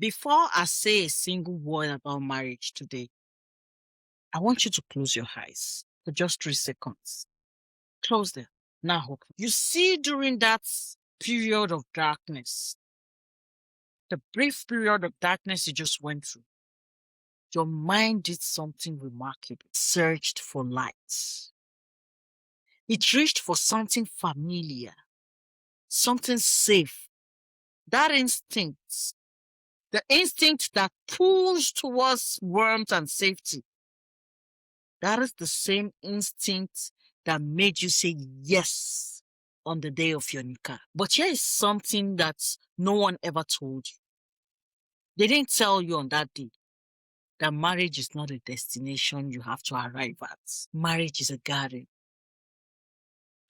Before I say a single word about marriage today, I want you to close your eyes for just 3 seconds. Close them. Now, you see, during that period of darkness, the brief period of darkness you just went through, your mind did something remarkable. It searched for light. It reached for something familiar, something safe. That instinct, the instinct that pulls towards warmth and safety, that is the same instinct that made you say yes on the day of your nikah. But here is something that no one ever told you. They didn't tell you on that day that marriage is not a destination you have to arrive at. Marriage is a garden.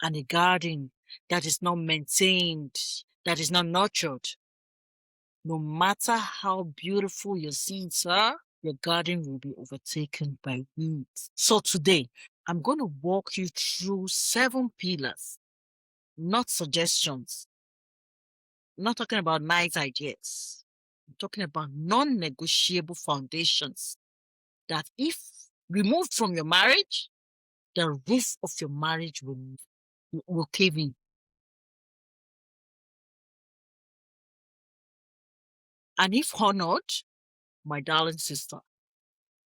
And a garden that is not maintained, that is not nurtured, no matter how beautiful your seeds are, your garden will be overtaken by weeds. So today, I'm going to walk you through 7 pillars, not suggestions. I'm not talking about nice ideas. I'm talking about non-negotiable foundations that if removed from your marriage, the roof of your marriage will cave in. And if honored, my darling sister,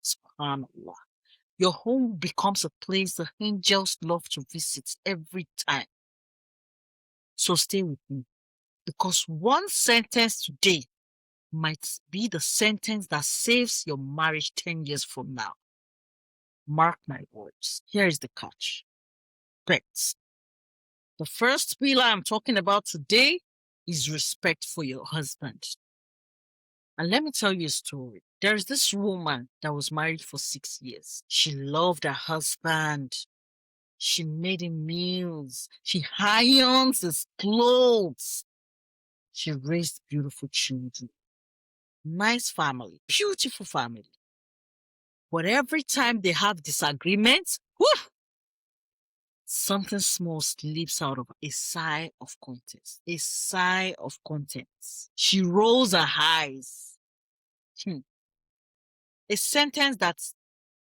subhanAllah, your home becomes a place the angels love to visit every time. So stay with me, because one sentence today might be the sentence that saves your marriage 10 years from now. Mark my words. Here is the catch. Respect. The first pillar I'm talking about today is respect for your husband. And let me tell you a story. There is this woman that was married for 6 years. She loved her husband. She made him meals. She irons his clothes. She raised beautiful children. Nice family. Beautiful family. But every time they have disagreements, something small slips out of a sigh of content. A sigh of content. She rolls her eyes. A sentence that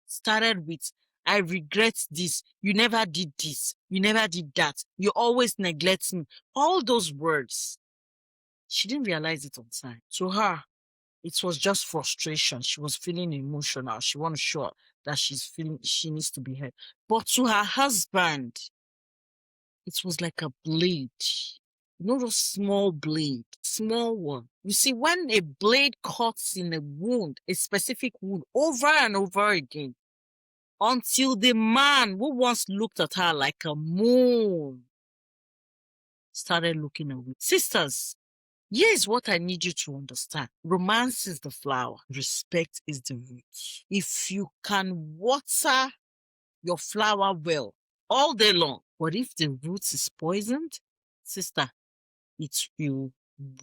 started with, I regret this. You never did this. You never did that. You always neglect me. All those words. She didn't realize it on time. To her, it was just frustration. She was feeling emotional. She wasn't sure that she needs to be heard. But to her husband, it was like a blade. You know those small blade, small one. You see, when a blade cuts in a wound, a specific wound, over and over again, until the man who once looked at her like a moon started looking away. Sisters, here's what I need you to understand. Romance is the flower. Respect is the root. If you can water your flower well all day long, but if the root is poisoned, sister, it will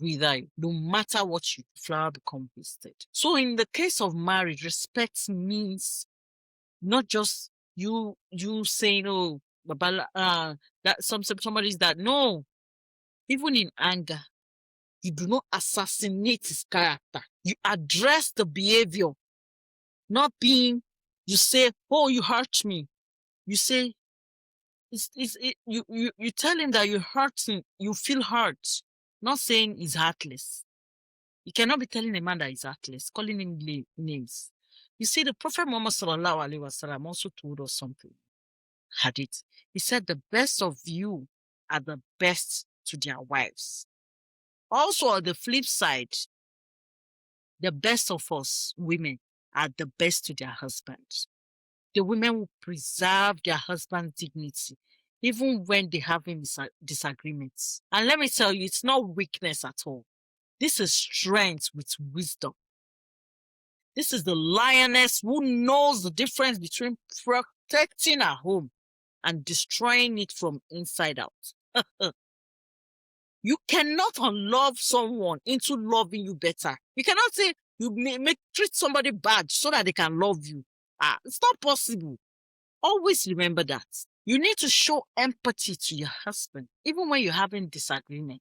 wither you. No matter what you do, flower becomes wasted. So in the case of marriage, respect means not just you saying, oh, that somebody's that. No, even in anger, you do not assassinate his character. You address the behavior, not being, you say, oh, you hurt me. You say, you tell him that you hurt him, you feel hurt, not saying he's heartless. You cannot be telling a man that he's heartless, calling him names. You see, the Prophet Muhammad sallallahu alaihi wasallam also told us something. Hadith. He said, the best of you are the best to their wives. Also, on the flip side, the best of us women are the best to their husbands. The women will preserve their husband's dignity, even when they have disagreements. And let me tell you, it's not weakness at all. This is strength with wisdom. This is the lioness who knows the difference between protecting her home and destroying it from inside out. You cannot unlove someone into loving you better. You cannot say you treat somebody bad so that they can love you. It's not possible. Always remember that. You need to show empathy to your husband, even when you're having disagreement.